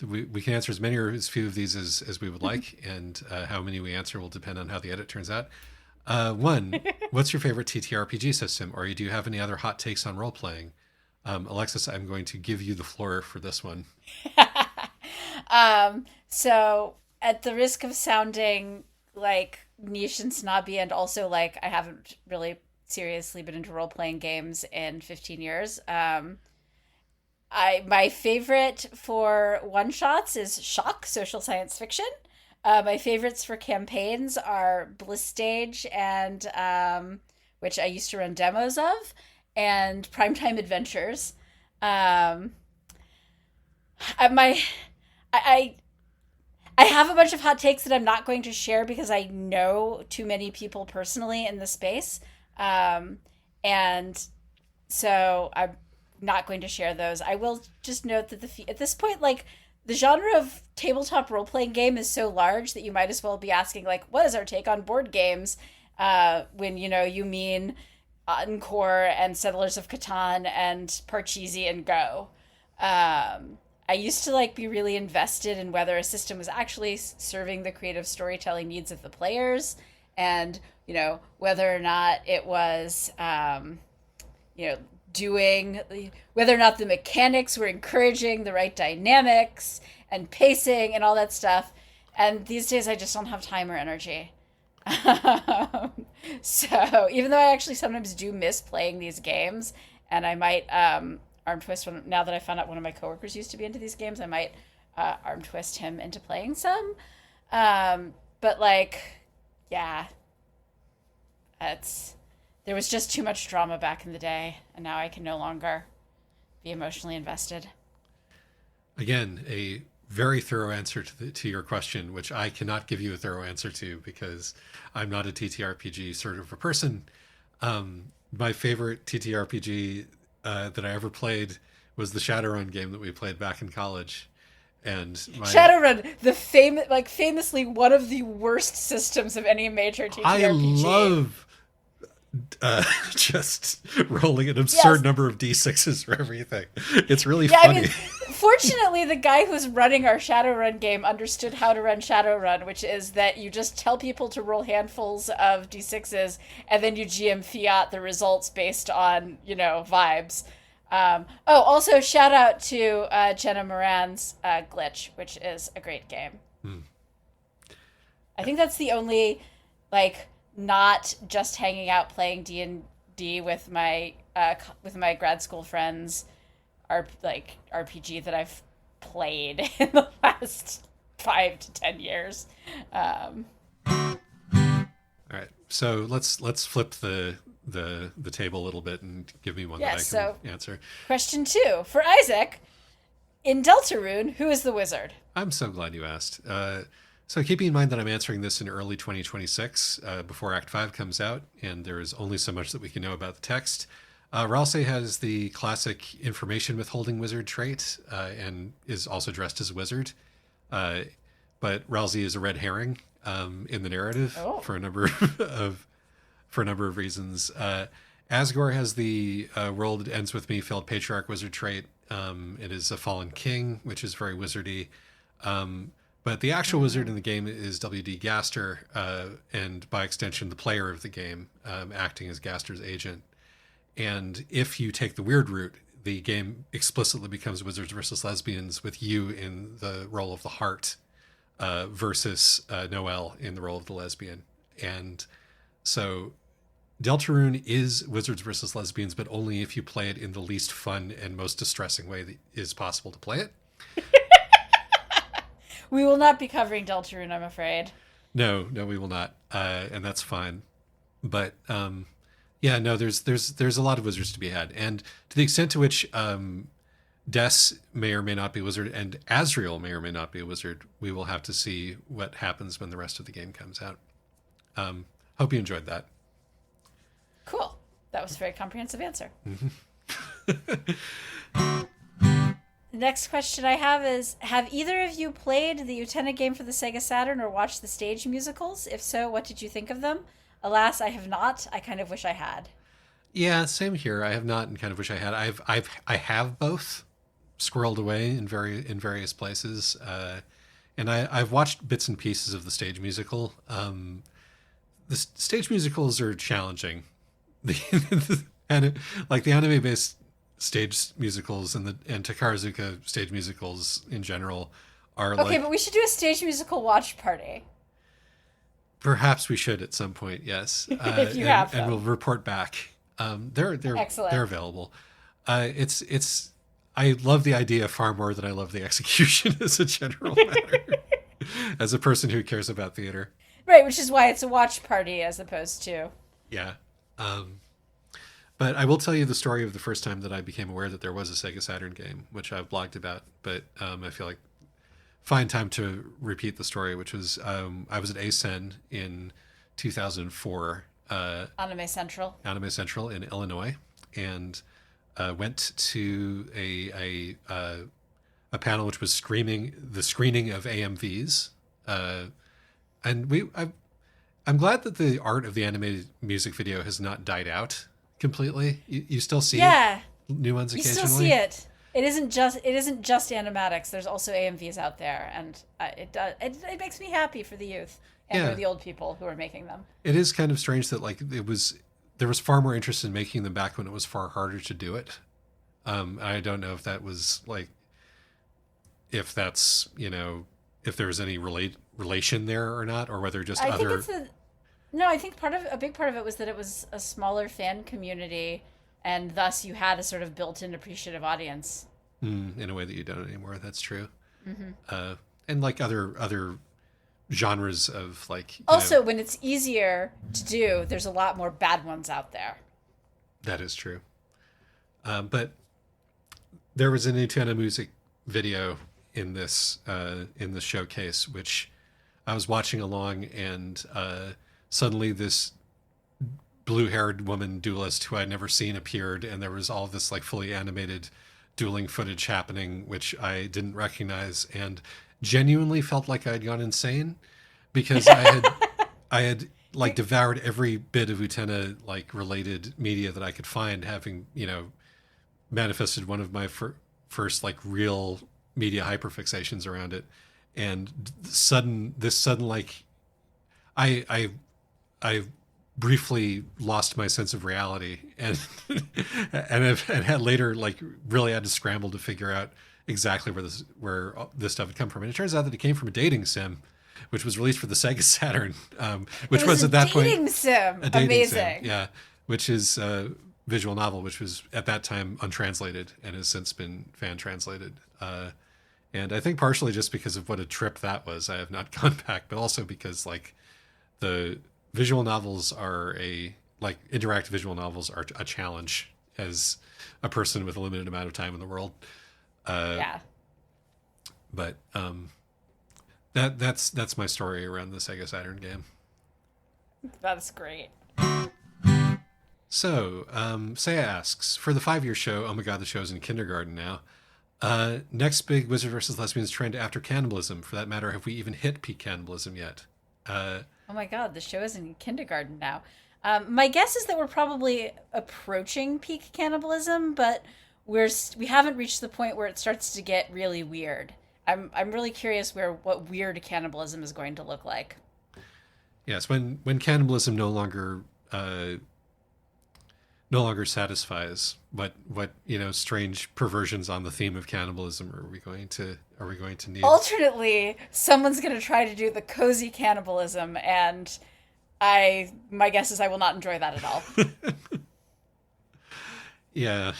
we can answer as many or as few of these as we would like, and how many we answer will depend on how the edit turns out. One, what's your favorite TTRPG system, or do you have any other hot takes on role playing? Alexis, I'm going to give you the floor for this one. So at the risk of sounding like niche and snobby, and also like I haven't really seriously been into role playing games in 15 years. My favorite for one shots is Shock, social science fiction. My favorites for campaigns are Bliss Stage, and which I used to run demos of, and Primetime Adventures. I have a bunch of hot takes that I'm not going to share because I know too many people personally in the space, and so I'm not going to share those. I will just note that at this point, like, the genre of tabletop role-playing game is so large that you might as well be asking, like, what is our take on board games? When, you mean Encore and Settlers of Catan and Parcheesi and Go. I used to, be really invested in whether a system was actually serving the creative storytelling needs of the players, and, whether or not it was, whether or not the mechanics were encouraging the right dynamics and pacing and all that stuff. And these days I just don't have time or energy. So even though I actually sometimes do miss playing these games, and I might arm twist now that I found out one of my coworkers used to be into these games, I might arm twist him into playing some. But there was just too much drama back in the day, and now I can no longer be emotionally invested. Again, a very thorough answer to your question, which I cannot give you a thorough answer to because I'm not a TTRPG sort of a person. My favorite TTRPG that I ever played was the Shadowrun game that we played back in college. And Shadowrun, famously one of the worst systems of any major TTRPG. I love just rolling an absurd number of D6s for everything. It's really funny. I mean, fortunately, the guy who's running our Shadowrun game understood how to run Shadowrun, which is that you just tell people to roll handfuls of D6s, and then you GM fiat the results based on, vibes. Also shout out to Jenna Moran's Glitch, which is a great game. Hmm. I think that's the only like not just hanging out playing D&D with my grad school friends RPG that I've played in the last 5 to 10 years. All right, so let's flip the table a little bit and give me one that I can answer. Question 2 for Isaac. In Deltarune, who is the wizard? I'm so glad you asked. So keeping in mind that I'm answering this in early 2026, before Act 5 comes out, and there is only so much that we can know about the text, Ralsei has the classic information withholding wizard trait, and is also dressed as a wizard. But Ralsei is a red herring in the narrative for a number of reasons. Asgore has the world ends with me failed patriarch wizard trait. It is a fallen king, which is very wizardy. But the actual wizard in the game is W.D. Gaster, and by extension, the player of the game, acting as Gaster's agent. And if you take the weird route, the game explicitly becomes Wizards versus Lesbians with you in the role of the heart, versus Noelle in the role of the lesbian. And so Deltarune is Wizards versus Lesbians, but only if you play it in the least fun and most distressing way that is possible to play it. We will not be covering Deltarune, I'm afraid. No, we will not, and that's fine. But yeah, no, there's a lot of wizards to be had, and to the extent to which Des may or may not be a wizard, and Azriel may or may not be a wizard, we will have to see what happens when the rest of the game comes out. Hope you enjoyed that. Cool. That was a very comprehensive answer. The next question I have is, have either of you played the Utena game for the Sega Saturn or watched the stage musicals? If so, what did you think of them? Alas, I have not. I kind of wish I had. Yeah, same here. I have not, and kind of wish I had. I have both squirreled away in various places, and I've watched bits and pieces of the stage musical. The stage musicals are challenging. And like the anime-based stage musicals and Takarazuka stage musicals in general are okay, but we should do a stage musical watch party. Perhaps we should at some point, yes. If you have them. And we'll report back. They're Excellent. They're available. It's I love the idea far more than I love the execution as a general matter. As a person who cares about theater. Right, which is why it's a watch party as opposed to... Yeah. But I will tell you the story of the first time that I became aware that there was a Sega Saturn game, which I've blogged about, but I feel like fine time to repeat the story, which was I was at ASEN in 2004. Anime Central in Illinois, and went to a panel which was the screening of AMVs, and I'm glad that the art of the animated music video has not died out completely. You still see new ones occasionally. You still see it. It isn't just animatics. There's also AMVs out there, and it makes me happy for the youth and for the old people who are making them. It is kind of strange that there was far more interest in making them back when it was far harder to do it. I don't know if that was if that's if there was any relation there or not, or whether just other. No, I think a big part of it was that it was a smaller fan community, and thus you had a sort of built-in appreciative audience. In a way that you don't anymore. That's true. Mm-hmm. And like other genres of Also, when it's easier to do, there's a lot more bad ones out there. That is true. But there was an Utena music video in this showcase, which I was watching along, and suddenly this blue-haired woman duelist who I'd never seen appeared, and there was all this fully animated dueling footage happening, which I didn't recognize, and genuinely felt like I'd gone insane because I had devoured every bit of Utena related media that I could find, having manifested one of my first real media hyperfixations around it, and this sudden I briefly lost my sense of reality, and and had later like really had to scramble to figure out exactly where this stuff had come from. And it turns out that it came from a dating sim, which was released for the Sega Saturn, which was at that point a dating sim, yeah, which is a visual novel, which was at that time untranslated and has since been fan translated. And I think partially just because of what a trip that was, I have not gone back, but also because like the visual novels are interactive visual novels are a challenge as a person with a limited amount of time in the world. Yeah. But that's my story around the Sega Saturn game. That's great. So, Saya asks, for the 5-year show, oh my god, the show's in kindergarten now. Next big Wizard versus Lesbians trend after cannibalism. For that matter, have we even hit peak cannibalism yet? Oh my god, the show is in kindergarten now. My guess is that we're probably approaching peak cannibalism, but we haven't reached the point where it starts to get really weird. I'm really curious what weird cannibalism is going to look like. Yes, when cannibalism no longer satisfies, what strange perversions on the theme of cannibalism are we going to need? Alternately, someone's going to try to do the cozy cannibalism, and my guess is I will not enjoy that at all. Yeah,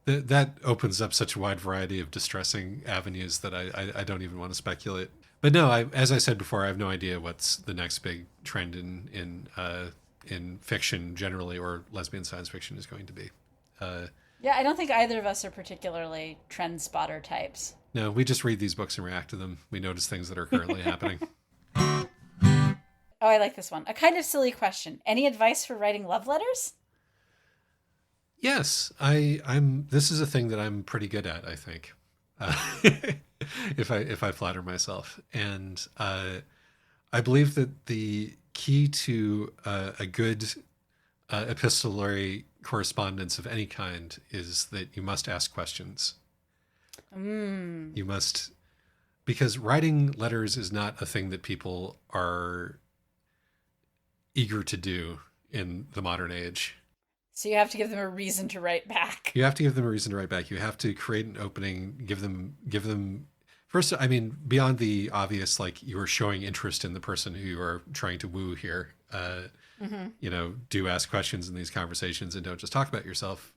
that opens up such a wide variety of distressing avenues that I don't even want to speculate. But no, as I said before, I have no idea what's the next big trend in fiction generally, or lesbian science fiction is going to be. Yeah, I don't think either of us are particularly trend spotter types. No, we just read these books and react to them. We notice things that are currently happening. Oh, I like this one. A kind of silly question. Any advice for writing love letters? Yes, I'm. This is a thing that I'm pretty good at, I think, if I flatter myself, and I believe that the key to a good epistolary correspondence of any kind is that you must ask questions. You must, because writing letters is not a thing that people are eager to do in the modern age. So you have to give them a reason to write back. You have to give them a reason to write back. You have to create an opening, give them first, I mean, beyond the obvious, like you are showing interest in the person who you are trying to woo here. Do ask questions in these conversations and don't just talk about yourself,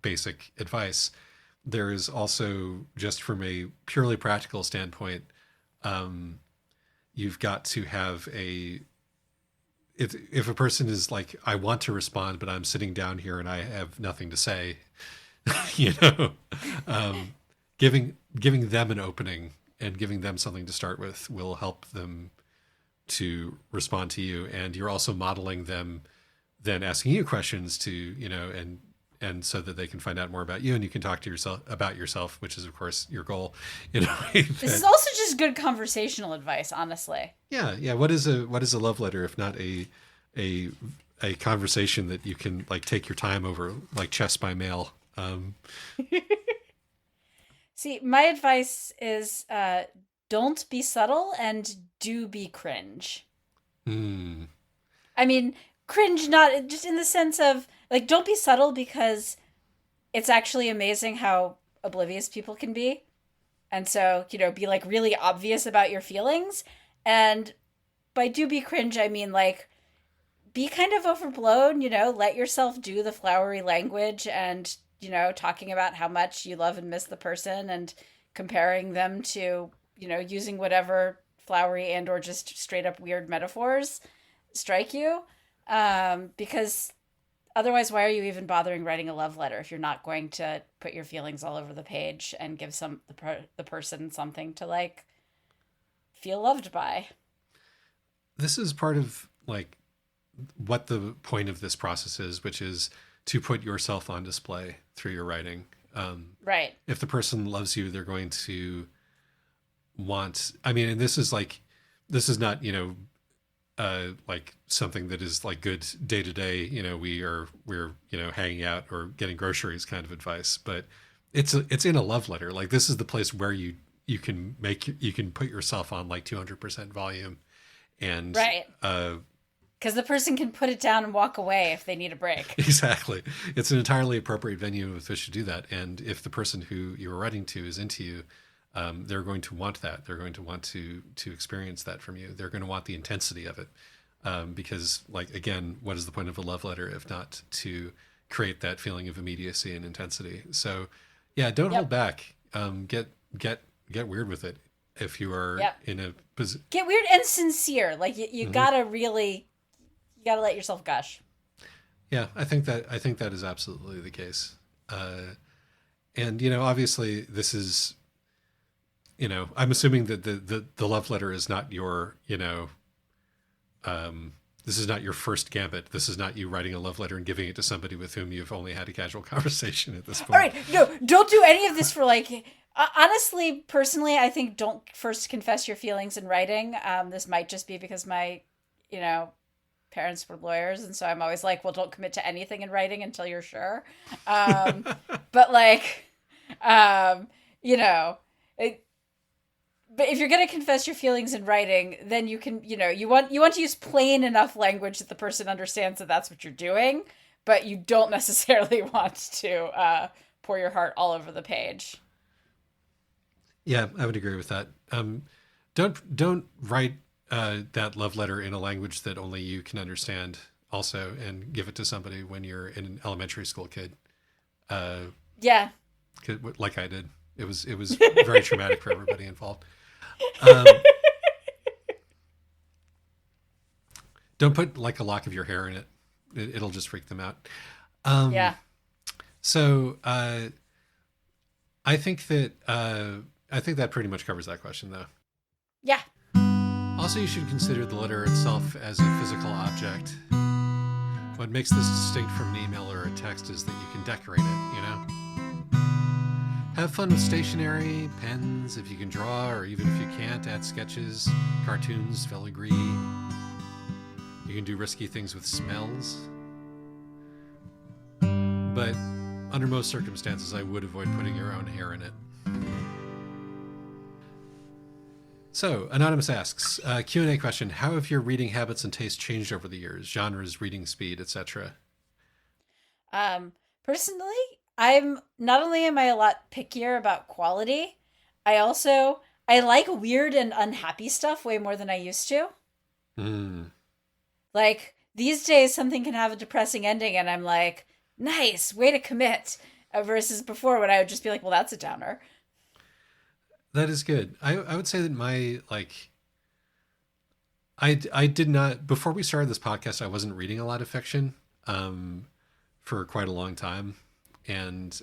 basic advice. There is also, just from a purely practical standpoint, you've got to have if a person is like, I want to respond, but I'm sitting down here and I have nothing to say, giving them an opening and giving them something to start with will help them to respond to you. And you're also modeling them then asking you questions to, and so that they can find out more about you and you can talk to yourself, which is of course your goal. This is also just good conversational advice, honestly. Yeah. What is a love letter if not a conversation that you can like take your time over, like chess by mail? See, my advice is don't be subtle and do be cringe. I mean, cringe not just in the sense of like, don't be subtle because it's actually amazing how oblivious people can be. And so, be like really obvious about your feelings. And by do be cringe, I mean like be kind of overblown, let yourself do the flowery language and, talking about how much you love and miss the person and comparing them to, using whatever flowery and or just straight up weird metaphors strike you. Because otherwise, why are you even bothering writing a love letter if you're not going to put your feelings all over the page and give the person something to like feel loved by? This is part of like what the point of this process is, which is to put yourself on display through your writing. Right. If the person loves you, they're going to want. I mean, and this is not like something that is like good day to day, we're hanging out or getting groceries kind of advice, but it's in a love letter. Like this is the place where you can put yourself on like 200% volume and right. Because the person can put it down and walk away if they need a break. Exactly. It's an entirely appropriate venue with which to do that. And if the person who you were writing to is into you, they're going to want that. They're going to want to experience that from you. They're going to want the intensity of it. Because, like, again, what is the point of a love letter if not to create that feeling of immediacy and intensity? So, yeah, don't hold back. Get weird with it if you are in a position. Get weird and sincere. Like you gotta really, you gotta let yourself gush. Yeah, I think that is absolutely the case. And obviously, this is, I'm assuming that the love letter is not your, this is not your first gambit. This is not you writing a love letter and giving it to somebody with whom you've only had a casual conversation at this point. All right, no, don't do any of this for like. Honestly, personally, I think don't first confess your feelings in writing. This might just be because my, parents were lawyers, and so I'm always like, well, don't commit to anything in writing until you're sure. But like, but if you're going to confess your feelings in writing, then you can, you want to use plain enough language that the person understands that that's what you're doing, but you don't necessarily want to pour your heart all over the page. Yeah, I would agree with that. Don't write that love letter in a language that only you can understand also, and give it to somebody when you're an elementary school kid. Yeah. Like I did. It was very traumatic for everybody involved. Don't put like a lock of your hair in it. It'll just freak them out. Yeah. So I think that pretty much covers that question, though. Yeah. Also, you should consider the letter itself as a physical object. What makes this distinct from an email or a text is that you can decorate it, Have fun with stationery, pens, if you can draw, or even if you can't, add sketches, cartoons, filigree. You can do risky things with smells. But under most circumstances, I would avoid putting your own hair in it. So, Anonymous asks, Q&A question, how have your reading habits and tastes changed over the years? Genres, reading speed, etc.? Personally, not only am I a lot pickier about quality, I like weird and unhappy stuff way more than I used to. Like, these days something can have a depressing ending and I'm like, nice, way to commit. Versus before when I would just be like, well, that's a downer. That is good. I would say that I did not, before we started this podcast, I wasn't reading a lot of fiction for quite a long time. And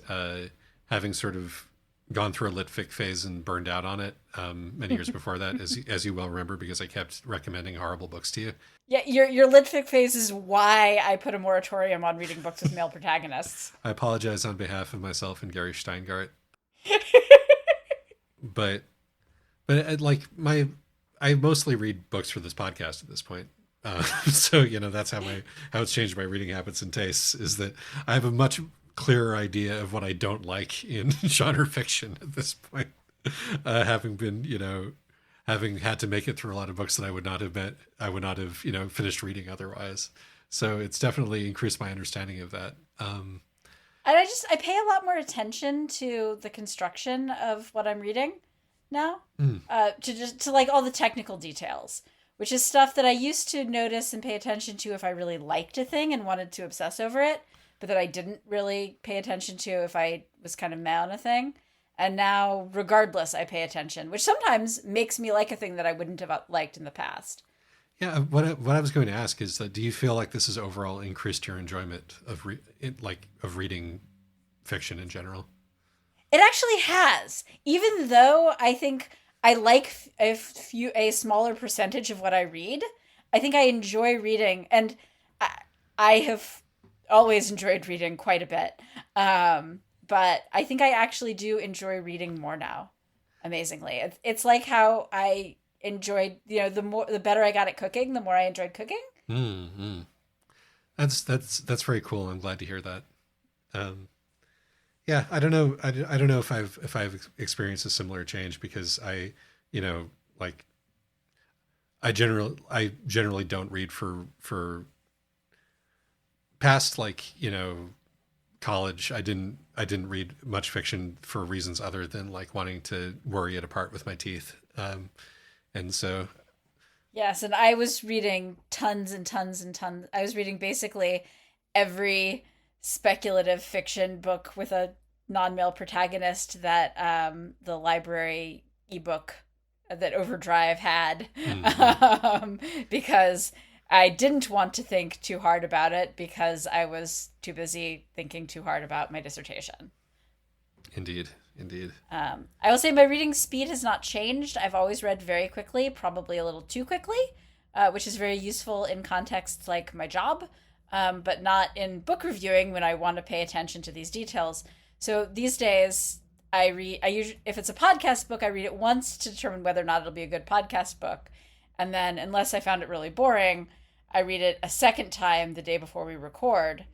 having sort of gone through a lit fic phase and burned out on it many years before that, as you well remember, because I kept recommending horrible books to you. Yeah, your lit fic phase is why I put a moratorium on reading books with male protagonists. I apologize on behalf of myself and Gary Steingart. But I mostly read books for this podcast at this point. So, that's how it's changed my reading habits and tastes, is that I have a much clearer idea of what I don't like in genre fiction at this point. Having been, having had to make it through a lot of books that I would not have finished reading otherwise. So it's definitely increased my understanding of that. And I pay a lot more attention to the construction of what I'm reading now, to like all the technical details, which is stuff that I used to notice and pay attention to if I really liked a thing and wanted to obsess over it, but that I didn't really pay attention to if I was kind of meh on a thing. And now, regardless, I pay attention, which sometimes makes me like a thing that I wouldn't have liked in the past. Yeah, what I was going to ask is that, do you feel like this has overall increased your enjoyment of reading fiction in general? It actually has, even though I think I like a smaller percentage of what I read. I think I enjoy reading, and I have always enjoyed reading quite a bit. But I think I actually do enjoy reading more now. Amazingly, it's like how I enjoyed, the better I got at cooking, the more I enjoyed cooking. Mm-hmm. That's very cool. I'm glad to hear that. Yeah, I don't know. I don't know if I've experienced a similar change, because I I generally don't read for past, like, college. I didn't read much fiction for reasons other than like wanting to worry it apart with my teeth. And so Yes, and I was reading tons and tons and tons. I was reading basically every speculative fiction book with a non-male protagonist that the library ebook that Overdrive had, mhm, because I didn't want to think too hard about it because I was too busy thinking too hard about my dissertation. indeed, indeed. I will say my reading speed has not changed. I've always read very quickly, probably a little too quickly, which is very useful in contexts like my job, but not in book reviewing when I want to pay attention to these details. So these days, I read. I usually, if it's a podcast book, I read it once to determine whether or not it'll be a good podcast book, and then unless I found it really boring, I read it a second time the day before we record,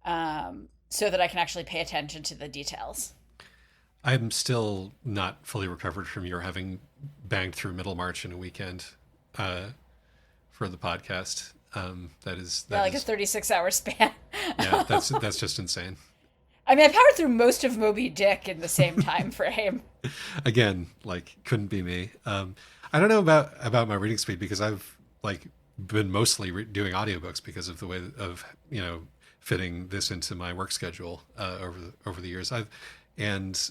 so that I can actually pay attention to the details. I'm still not fully recovered from your having banged through Middlemarch in a weekend uh, for the podcast. That is Yeah, that like a is 36-hour span. yeah, that's just insane. I mean, I powered through most of Moby Dick in the same time frame. Again, like, couldn't be me. I don't know about my reading speed because I've like been mostly doing audiobooks because of the way of fitting this into my work schedule over the years. I've and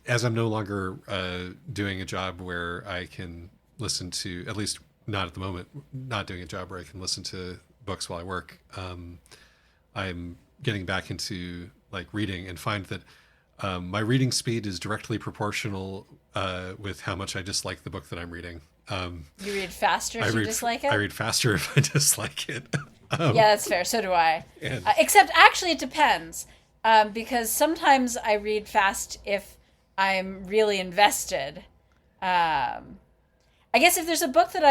As I'm no longer doing a job where I can listen to, at least not at the moment, not doing a job where I can listen to books while I work. I'm getting back into like reading and find that my reading speed is directly proportional with how much I dislike the book that I'm reading. You read faster I if you read dislike I it? read faster if I dislike it. Yeah, that's fair. So do I. And Except, actually, it depends. Because sometimes I read fast if I'm really invested. I guess if there's a book that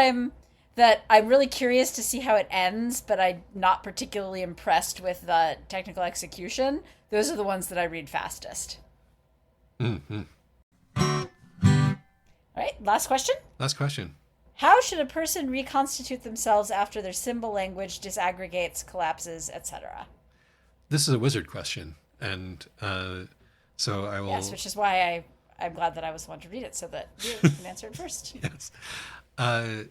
I'm really curious to see how it ends, but I'm not particularly impressed with the technical execution, those are the ones that I read fastest. mhm. All right, last question. Last question. How should a person reconstitute themselves after their symbol language disaggregates, collapses, etc.? This is a wizard question, and so I will. Yes, which is why I'm glad that I was the one to read it so that you can answer it first. Yes. Uh,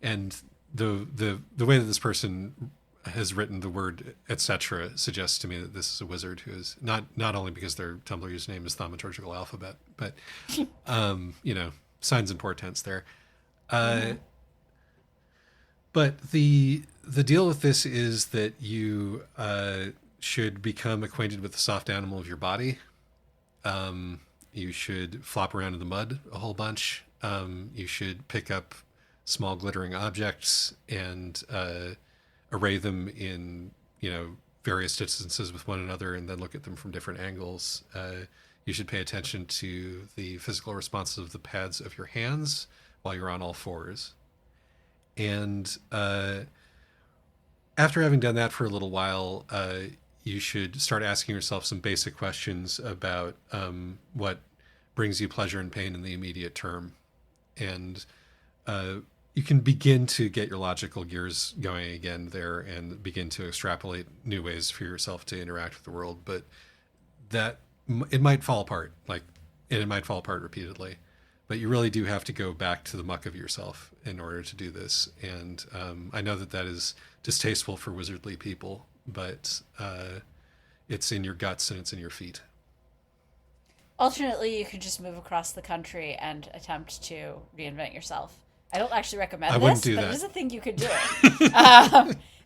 and the way that this person has written the word etc. suggests to me that this is a wizard who is not only because their Tumblr username is thaumaturgical alphabet, but signs and portents there. But the deal with this is that you should become acquainted with the soft animal of your body. You should flop around in the mud a whole bunch. You should pick up small glittering objects and array them in various distances with one another, and then look at them from different angles. You should pay attention to the physical responses of the pads of your hands while you're on all fours. And after having done that for a little while, you should start asking yourself some basic questions about what brings you pleasure and pain in the immediate term. And you can begin to get your logical gears going again there and begin to extrapolate new ways for yourself to interact with the world. But that it might fall apart, and it might fall apart repeatedly. But you really do have to go back to the muck of yourself in order to do this. And I know that is distasteful for wizardly people, but it's in your guts and it's in your feet. Alternately, you could just move across the country and attempt to reinvent yourself. I don't actually recommend I this, wouldn't do but that. it is a thing you could do.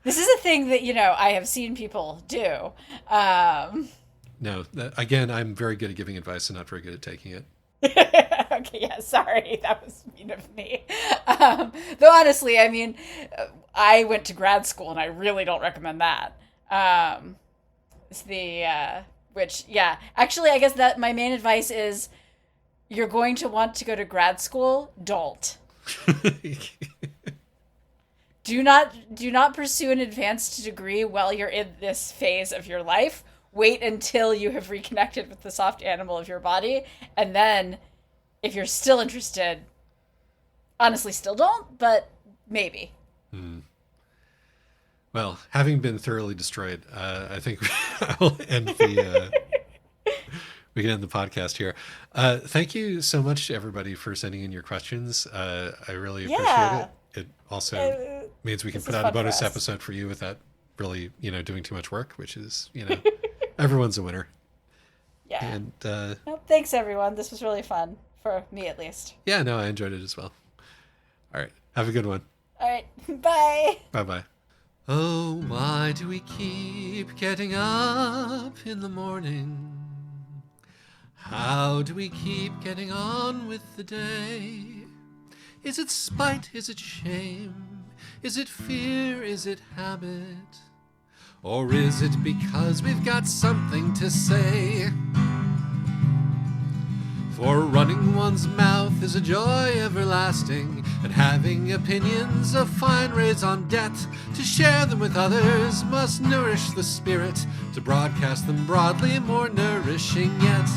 This is a thing that, I have seen people do. No, again, I'm very good at giving advice and not very good at taking it. Okay, yeah, sorry, that was mean of me. Though honestly, I mean, I went to grad school and I really don't recommend that. It's which, yeah, actually, I guess that my main advice is you're going to want to go to grad school, don't. Do not pursue an advanced degree while you're in this phase of your life. Wait until you have reconnected with the soft animal of your body, and then if you're still interested, Honestly, still don't, but maybe. Well, having been thoroughly destroyed, I think I'll end the. We can end the podcast here. Thank you so much, everybody, for sending in your questions. I really appreciate it. It also means we can put out a bonus episode for you without really, doing too much work, which is, everyone's a winner. Yeah. And well, thanks, everyone. This was really fun, for me at least. Yeah, no, I enjoyed it as well. All right. Have a good one. All right. Bye. Bye-bye. Oh, why do we keep getting up in the morning? How do we keep getting on with the day? Is it spite? Is it shame? Is it fear? Is it habit? Or is it because we've got something to say? For running one's mouth is a joy everlasting, and having opinions of fine raison d'etre, to share them with others must nourish the spirit, to broadcast them broadly more nourishing yet.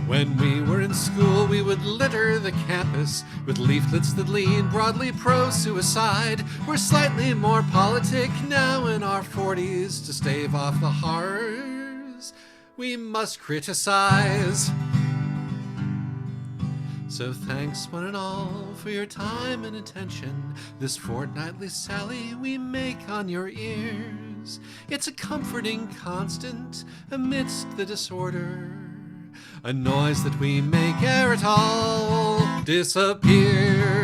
When we were in school, we would litter the campus with leaflets that lean broadly pro-suicide. We're slightly more politic now in our 40s. To stave off the horrors, we must criticize. So thanks one and all for your time and attention. This fortnightly sally we make on your ears. It's a comforting constant amidst the disorder, a noise that we make ere it all disappears.